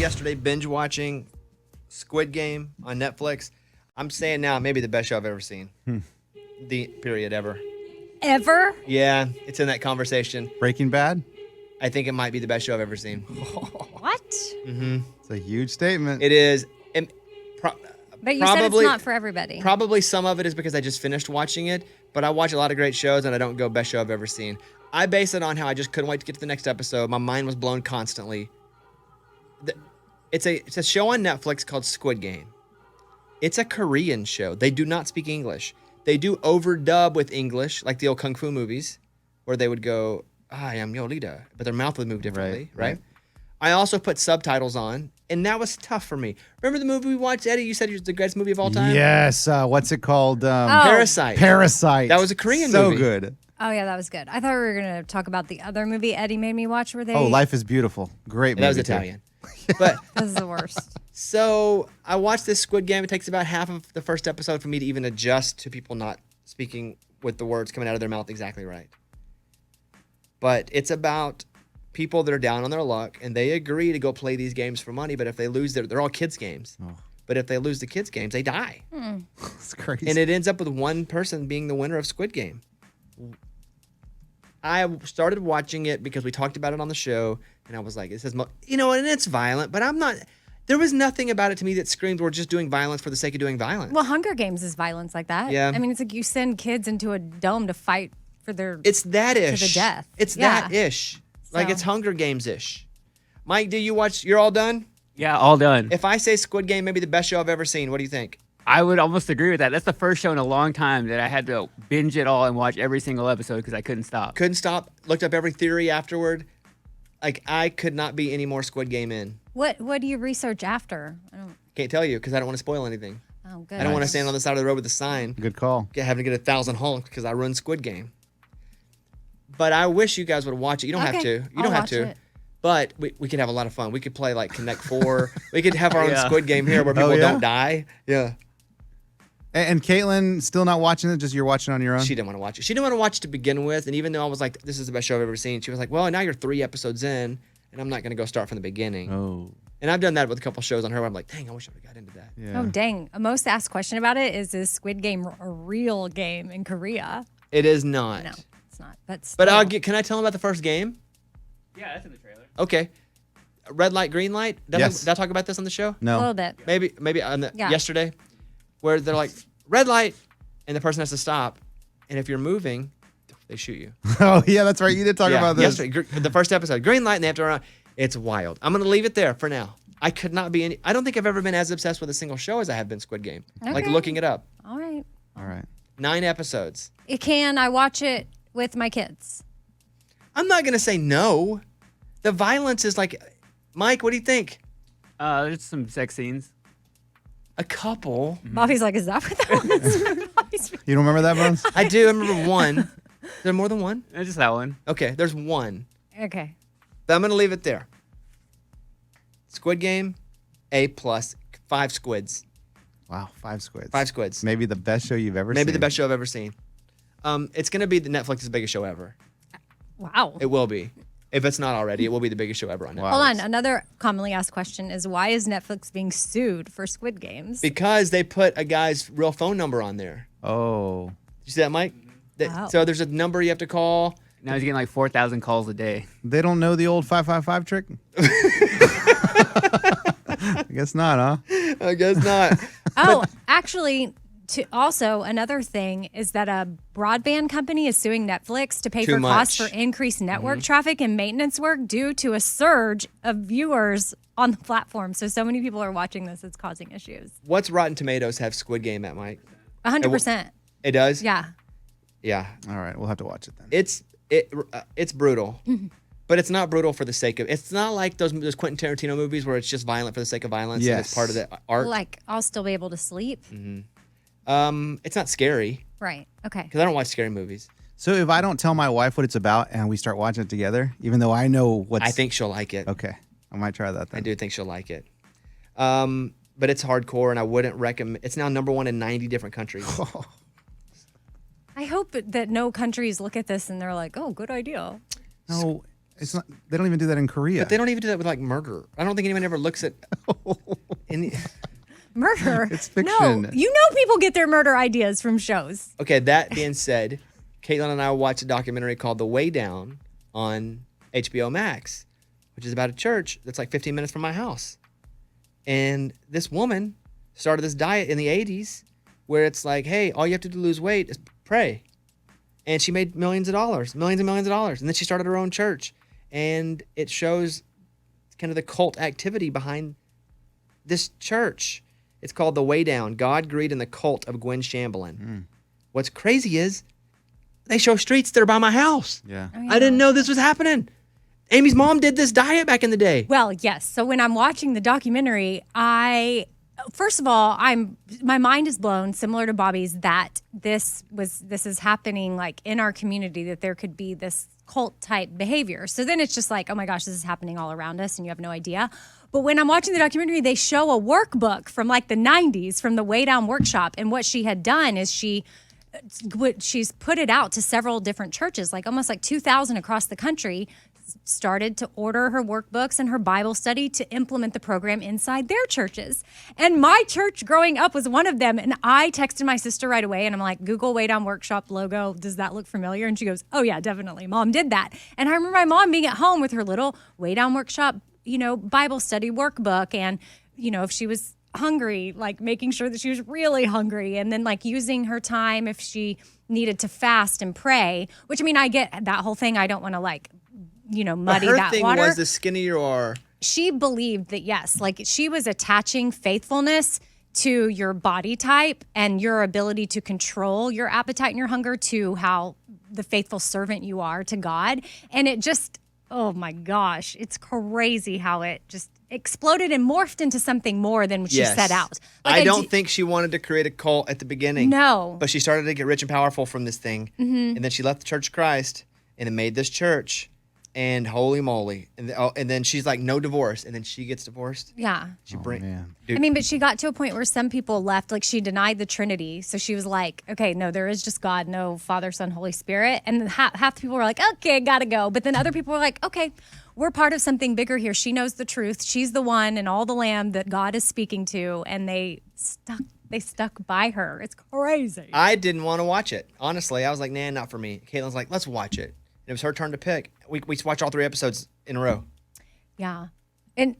yesterday binge watching Squid Game on Netflix. I'm saying now, maybe the best show I've ever seen. The period ever. Ever? Yeah, it's in that conversation. Breaking Bad? I think it might be the best show I've ever seen. What? It's a huge statement. It is. But you said it's not for everybody. Probably some of it is because I just finished watching it, but I watch a lot of great shows and I don't go best show I've ever seen. I base it on how I just couldn't wait to get to the next episode. My mind was blown constantly. It's a show on Netflix called Squid Game. It's a Korean show. They do not speak English. They do overdub with English, like the old Kung Fu movies, where they would go, I am your leader, but their mouth would move differently, right? I also put subtitles on, and that was tough for me. Remember the movie we watched, Eddie? You said it was the greatest movie of all time? Yes. What's it called? Parasite. Parasite. That was a Korean So movie. good. Oh, yeah, that was good. I thought we were going to talk about the other movie Eddie made me watch where they... Oh, Life is Beautiful. Great movie. That was too. Italian. But This is the worst. so I watched this Squid Game. It takes about half of the first episode for me to even adjust to people not speaking with the words coming out of their mouth exactly right. But it's about people that are down on their luck, and they agree to go play these games for money, but if they lose, they're all kids' games. Oh. But if they lose the kids' games, they die. It's crazy. And it ends up with one person being the winner of Squid Game. I started watching it because we talked about it on the show, and I was like, it says, and it's violent, but I'm not, there was nothing about it to me that screamed we're just doing violence for the sake of doing violence. Well, Hunger Games is violence like that. Yeah. I mean, it's like you send kids into a dome to fight for their... It's that-ish. To the death. It's Yeah. that-ish. Like So- it's Hunger Games-ish. Mike, do you watch, you're all done? Yeah, all done. If I say Squid Game, maybe the best show I've ever seen, what do you think? I would almost agree with that. That's the first show in a long time that I had to binge it all and watch every single episode because I couldn't stop. Couldn't stop, looked up every theory afterward. Like, I could not be any more Squid Game in. What do you research after? I don't... Can't tell you because I don't want to spoil anything. Oh, good. I don't want to stand on the side of the road with a sign. Good call. Having to get 1,000 honks because I run Squid Game. But I wish you guys would watch it. You don't have to. You I'll don't have watch to. it. But we could have a lot of fun. We could play like Connect 4. We could have our own Squid Game here where people don't die. Yeah. And Caitlin still not watching it? Just you're watching on your own? She didn't want to watch it. She didn't want to watch it to begin with. And even though I was like, this is the best show I've ever seen, she was like, well, now you're 3 episodes in, and I'm not going to go start from the beginning. Oh. And I've done that with a couple shows on her where I'm like, dang, I wish I would have got into that. Yeah. Oh, dang. A most asked question about it is Squid Game a real game in Korea? It is not. No, it's not. But But still. can I tell them about the first game? Yeah, that's in the trailer. Okay. Red light, green light. Yes. Did I talk about this on the show? a No. little bit. Maybe on the Yeah. yesterday, where they're like red light, and the person has to stop, and if you're moving, they shoot you. Oh, yeah, that's right. You did talk about this. Yesterday, the first episode, green light, and they have to run. It's wild. I'm gonna leave it there for now. I could not be any. I don't think I've ever been as obsessed with a single show as I have been Squid Game. Like Okay. looking it up. All right. All right. 9 episodes. I watch it with my kids. I'm not gonna say no. The violence is like, Mike, what do you think? There's some sex scenes. A couple. Bobby's like, is that what that was? Bobby's- You don't remember that, Bones? I do. I remember one. Is there more than one? Just that one. Okay, there's one. okay. But I'm going to leave it there. Squid Game, A+, 5 squids. Wow, 5 squids. 5 squids. Maybe the best show you've ever seen. Maybe the best show I've ever seen. It's going to be Netflix's biggest show ever. Wow. It will be. If it's not already, it will be the biggest show ever on Netflix. Wow. Hold on. Another commonly asked question is why is Netflix being sued for Squid Games? Because they put a guy's real phone number on there. Oh. Did you see that, Mike? Wow. So there's a number you have to call. Now he's getting like 4,000 calls a day. They don't know the old 555 trick? I guess not, huh? I guess not. Oh, actually, also another thing is that a broadband company is suing Netflix to pay Too for costs much. for increased network traffic and maintenance work due to a surge of viewers on the platform. So many people are watching this, it's causing issues. What's Rotten Tomatoes have Squid Game at, Mike? 100%. It does? Yeah. Yeah. All right, we'll have to watch it then. It's brutal. But it's not brutal for the sake of. It's not like those Quentin Tarantino movies where it's just violent for the sake of violence. And it's Yes. part of the art. Like, I'll still be able to sleep. It's not scary Right. Okay. because I don't watch scary movies. So if I don't tell my wife what it's about and we start watching it together, even though I know what's... I think she'll like it. Okay, I might try that then. I do think she'll like it. But it's hardcore, and I wouldn't recommend. It's now #1 in 90 different countries. I hope that no countries look at this and they're like, oh, good idea. No, It's not. They don't even do that in Korea. But they don't even do that with like murder. I don't think anyone ever looks at any. Murder. It's fiction. No, you know people get their murder ideas from shows. Okay, that being said, Caitlin and I watched a documentary called The Way Down on HBO Max, which is about a church that's like 15 minutes from my house. And this woman started this diet in the 80s where it's like, hey, all you have to do to lose weight is pray. And she made millions and millions of dollars. And then she started her own church. And it shows kind of the cult activity behind this church. It's called The Way Down, God, Greed, and the Cult of Gwen Shamblin. What's crazy is they show streets that are by my house. Yeah. Oh, yeah. I didn't know this was happening. Amy's mom did this diet back in the day. Well, yes. So when I'm watching the documentary, first of all, my mind is blown, similar to Bobby's, that this is happening like in our community, that there could be this cult type behavior. So then it's just like, oh my gosh, this is happening all around us and you have no idea. But when I'm watching the documentary, they show a workbook from like the 90s from the Way Down workshop. And what she had done is she's put it out to several different churches, like almost like 2,000 across the country, started to order her workbooks and her Bible study to implement the program inside their churches. And my church growing up was one of them. And I texted my sister right away and I'm like, Google Way Down Workshop logo. Does that look familiar? And she goes, oh yeah, definitely. Mom did that. And I remember my mom being at home with her little Way Down Workshop, Bible study workbook. And, if she was hungry, like making sure that she was really hungry, and then like using her time if she needed to fast and pray, which I get that whole thing. I don't want to muddy Her that thing water. was the skinnier you are. She believed that, yes, like she was attaching faithfulness to your body type and your ability to control your appetite and your hunger to how the faithful servant you are to God. And it just, oh my gosh, it's crazy how it just exploded and morphed into something more than what she set out. Like I don't think she wanted to create a cult at the beginning. No. But she started to get rich and powerful from this thing. Mm-hmm. And then she left the Church of Christ and it made this church. And holy moly. And then she's like, no divorce. And then she gets divorced. Yeah. Man. Dude, But she got to a point where some people left, like she denied the Trinity. So she was like, okay, no, there is just God, no Father, Son, Holy Spirit. And half the people were like, okay, gotta go. But then other people were like, okay, we're part of something bigger here. She knows the truth. She's the one and all the lamb that God is speaking to. And they stuck by her. It's crazy. I didn't want to watch it. Honestly, I was like, nah, not for me. Caitlin's like, let's watch it. It was her turn to pick. We watched all 3 episodes in a row. Yeah. And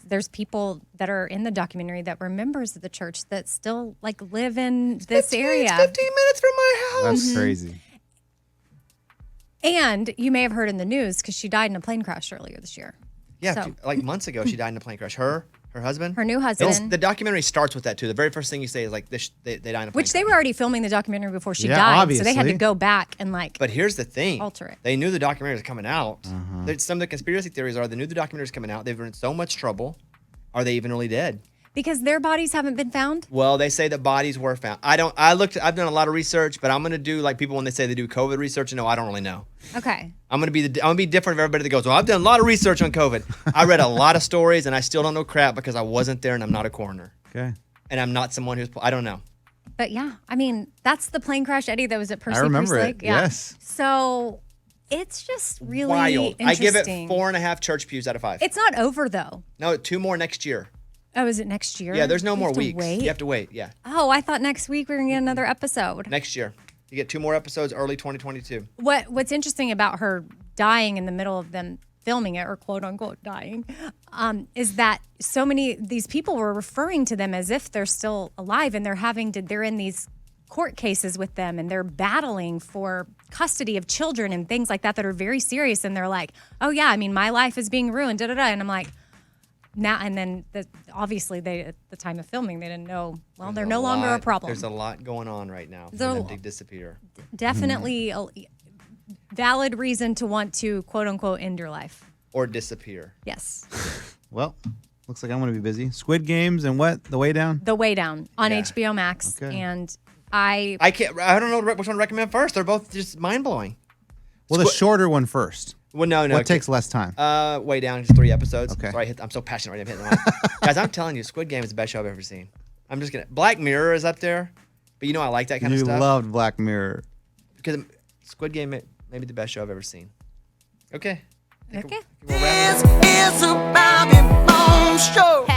there's people that are in the documentary that were members of the church that still like live in this area. It's 15 minutes from my house. That's crazy. And you may have heard in the news because she died in a plane crash earlier this year. Yeah, So- like months ago, she died in a plane crash. Her husband. Her new husband. The documentary starts with that too. The very first thing you say is like, they died in a plane Which they crash. were already filming the documentary before she Yeah, died. So they had to obviously. go back and like. But here's the thing. Alter it. They knew the documentary was coming out. Some of the conspiracy theories are they knew the documentary was coming out. They've been in so much trouble. Are they even really dead? Because their bodies haven't been found? Well, they say that bodies were found. I've done a lot of research, but I'm going to do like people when they say they do COVID research. No, I don't really know. Okay. I'm going to be different from everybody that goes, well, I've done a lot of research on COVID. I read a lot of stories and I still don't know crap because I wasn't there and I'm not a coroner. Okay. And I'm not someone I don't know. But yeah, that's the plane crash, Eddie, that was at Percy I remember Priest it. Lake. Yeah. Yes. So it's just really Wild. I give it interesting. 4.5 church pews out of 5. It's not over though. No, 2 more next year. Oh, is it next year? Yeah, there's no We more have to weeks. wait? You have to wait. Yeah. Oh, I thought next week we were going to get another episode. Next year. You get 2 more episodes early 2022. What's interesting about her dying in the middle of them filming it, or quote unquote dying, is that so many these people were referring to them as if they're still alive, and they're in these court cases with them, and they're battling for custody of children and things like that are very serious. And they're like, oh yeah, my life is being ruined, and I'm like, now, and then obviously at the time of filming, they didn't know, well, they're no longer a problem. There's a lot going on right now for So- them to disappear. Definitely a valid reason to want to quote unquote end your life. Or disappear. Yes. Well, looks like I'm going to be busy. Squid Games and what? The Way Down? The Way Down on Yeah. HBO Max. Okay. And I don't know which one to recommend first. They're both just mind-blowing. Well, the shorter one first. Well, no. What takes less time? Way Down, just 3 episodes. Okay. Sorry, I'm so passionate right now. I'm hitting the mic. Guys, I'm telling you, Squid Game is the best show I've ever seen. I'm just gonna. Black Mirror is up there, but I like that kind of You stuff. loved Black Mirror. Because Squid Game may be the best show I've ever seen. Okay. Okay. This is a Bobby Bones Show.